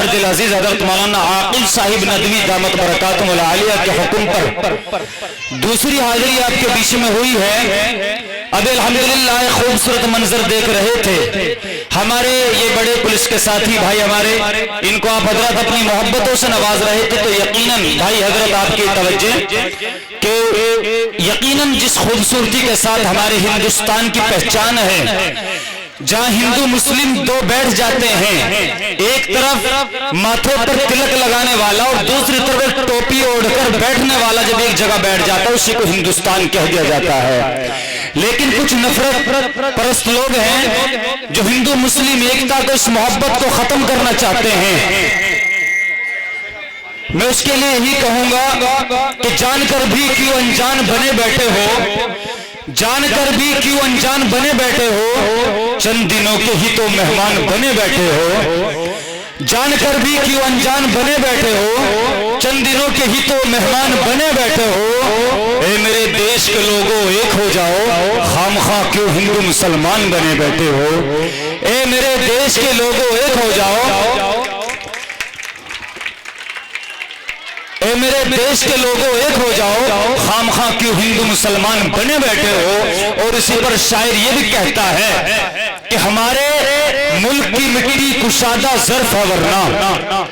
مرکز العزیز حضرت مولانا عاقل صاحب ندوی دامت برکاتہم العالیہ کے حکم پر دوسری حاضری آپ کے بیچ میں ہوئی ہے۔ اب الحمدللہ ایک خوبصورت منظر دیکھ رہے تھے ہمارے یہ بڑے پولیس کے ساتھی بھائی ہمارے، ان کو آپ حضرات اپنی محبتوں سے نواز رہے تھے، تو یقیناً بھائی حضرت آپ کی توجہ کہ یقیناً جس خوبصورتی کے ساتھ ہمارے ہندوستان کی پہچان ہے، جہاں ہندو مسلم دو بیٹھ جاتے ہیں، ایک طرف ماتھے پر تلک لگانے والا اور دوسری طرف ٹوپی اوڑھ کر بیٹھنے والا جب ایک جگہ بیٹھ جاتا ہے اسی کو ہندوستان کہہ دیا جاتا ہے۔ لیکن کچھ نفرت پرست لوگ ہیں جو ہندو مسلم ایکتا کو، اس محبت کو ختم کرنا چاہتے ہیں۔ میں اس کے لیے یہی کہوں گا کہ جان کر بھی کیوں انجان بنے بیٹھے ہو، جان کر بھی کیوں انجان بنے بیٹھے ہو، چند دنوں کے ہی تو مہمان بنے بیٹھے ہو، جان کر بھی کیوں انجان بنے بیٹھے ہو، چند دنوں کے ہی تو مہمان بنے بیٹھے ہو۔ اے میرے دیش کے لوگوں ایک ہو جاؤ، خام خواہ کیوں ہندو مسلمان بنے بیٹھے ہو۔ اے میرے دیش کے لوگوں ایک ہو جاؤ، اے میرے دیش کے لوگوں ایک ہو جاؤ، خام خواہ کیوں ہندو مسلمان بنے بیٹھے ہو۔ اور اسی پر شاعر یہ بھی کہتا ہے کہ ہمارے ملک کی مٹی کشادہ ظرف ہے ورنہ،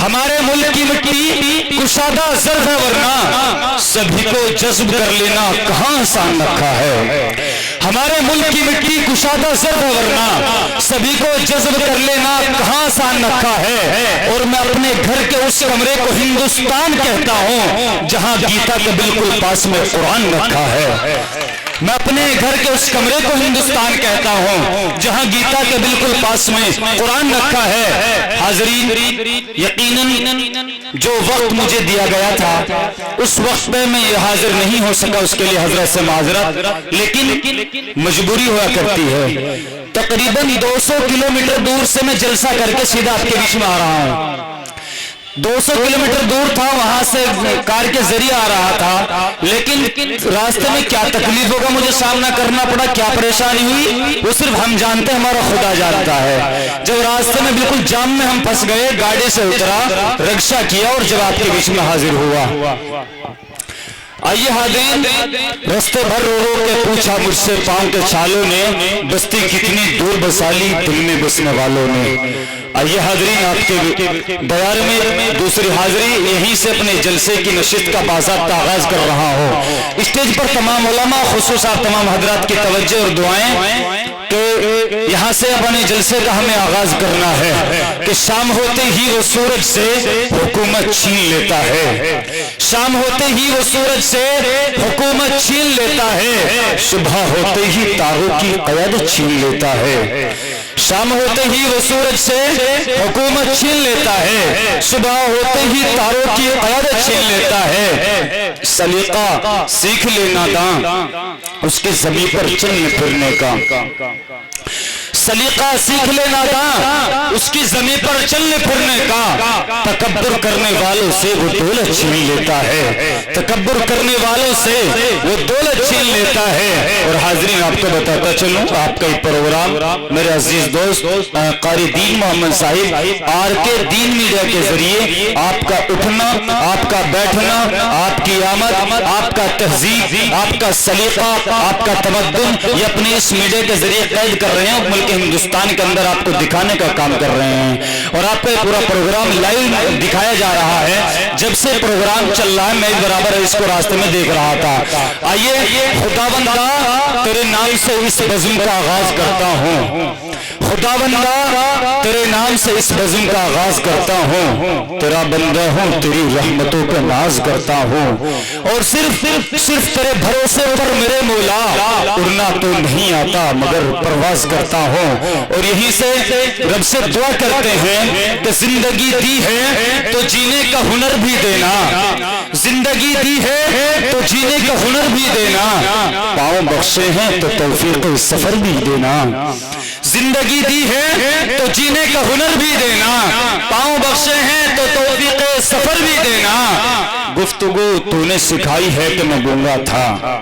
ہمارے ملک کی مٹی کشادہ ظرف ہے ورنہ، سبھی کو جذب کر لینا کہاں آسان رکھا ہے۔ ہمارے ملک کی مٹی کشادہ ظرف ہے ورنہ، سبھی کو جذب کر لینا کہاں آسان رکھا ہے۔ اور میں اپنے گھر کے اس کمرے کو ہندوستان کہتا ہوں جہاں گیتا کے بالکل پاس میں قرآن رکھا ہے۔ میں اپنے گھر کے اس کمرے کو ہندوستان کہتا ہوں جہاں گیتا کے بالکل پاس میں قرآن رکھا ہے۔ حاضرین، یقیناً جو وقت مجھے دیا گیا تھا اس وقت میں یہ حاضر نہیں ہو سکا، اس کے لیے حضرت سے معذرت، لیکن مجبوری ہوا کرتی ہے۔ تقریباً 200 کلومیٹر دور سے میں جلسہ کر کے سیدھا آپ کے بیچ میں آ رہا ہوں۔ 200 کلومیٹر دور تھا، وہاں سے کار کے ذریعے آ رہا تھا، لیکن راستے میں کیا تکلیفوں کا مجھے سامنا کرنا پڑا، کیا پریشانی ہوئی، وہ صرف ہم جانتے ہیں، ہمارا خدا جانتا ہے۔ جب راستے میں بالکل جام میں ہم پھنس گئے، گاڑی سے اترا، رکشہ کیا اور جب آپ کے بیچ میں حاضر ہوا۔ آئیے حاضرین، رستے بھر رو رو کے پوچھا مجھ سے پاؤں کے چھالوں نے، بستی کتنی دور بسا لی دل میں بسنے والوں نے۔ آئیے حاضرین، آپ کے دیار میں دوسری حاضری یہیں سے اپنے جلسے کی نشست کا باضابطہ آغاز کر رہا ہوں۔ اسٹیج پر تمام علماء، خصوصا تمام حضرات کی توجہ اور دعائیں کہ یہاں سے اپنے جلسے کا ہمیں آغاز کرنا ہے کہ شام ہوتے ہی وہ سورج سے حکومت چھین لیتا ہے، شام ہوتے ہی وہ سورج سے حکومت چھین لیتا ہے، صبح ہوتے ہی تاروں کی قیادت چھین لیتا ہے، شام ہوتے ہی وہ سورج سے حکومت چھین لیتا ہے، صبح ہوتے ہی تاروں کی قیادت چھین لیتا ہے۔ سلیقہ سیکھ لینا داں اس کے زمین پر چلنے پھرنے کا، سلیقہ سیکھ لینا داں اس کی زمین پر چلنے پھرنے کا، تکبر کرنے والوں سے وہ دولت چھین لیتا ہے، تکبر کرنے والوں سے وہ دولت چھین لیتا ہے۔ اور حاضرین، آپ کو بتاتا چلوں، آپ کا یہ پروگرام میرے عزیز دوست قاری دین محمد صاحب آر کے دین میڈیا کے ذریعے آپ کا اٹھنا، آپ کا بیٹھنا، آپ کی آمد، آپ کا تہذیب، آپ کا سلیقہ، آپ کا تمدن، یہ اپنے اس میڈیا کے ذریعے قید کر رہے ہیں، ملک ہندوستان کے اندر آپ کو دکھانے کا کام کر رہے ہیں۔ اور آپ کا پورا پروگرام لائیو دکھایا جا رہا ہے، جب سے پروگرام چل رہا ہے میں برابر اس کو راستے میں دیکھ رہا تھا۔ آئیے خداوندا تیرے نام سے اس بزم کا آغاز کرتا ہوں، خداوندا تیرے نام سے اس بزم کا آغاز کرتا ہوں، تیرا بندہ ہوں، تیری رحمتوں کا ناز کرتا ہوں، اور صرف تیرے بھروسے پر میرے مولا اڑنا تو نہیں آتا مگر پرواز کرتا ہوں۔ اور یہیں سے رب سے دعا کرتے ہیں کہ زندگی دی ہے تو جینے کا ہنر بھی دینا، زندگی دی ہے تو جینے کا ہنر بھی دینا، پاؤں بخشے ہیں تو توفیق سفر بھی دینا، زندگی دی ہے تو جینے کا ہنر بھی دینا، پاؤں بخشے ہیں تو توفیق سفر بھی دینا۔ گفتگو تو نے سکھائی ہے کہ میں گونگا تھا،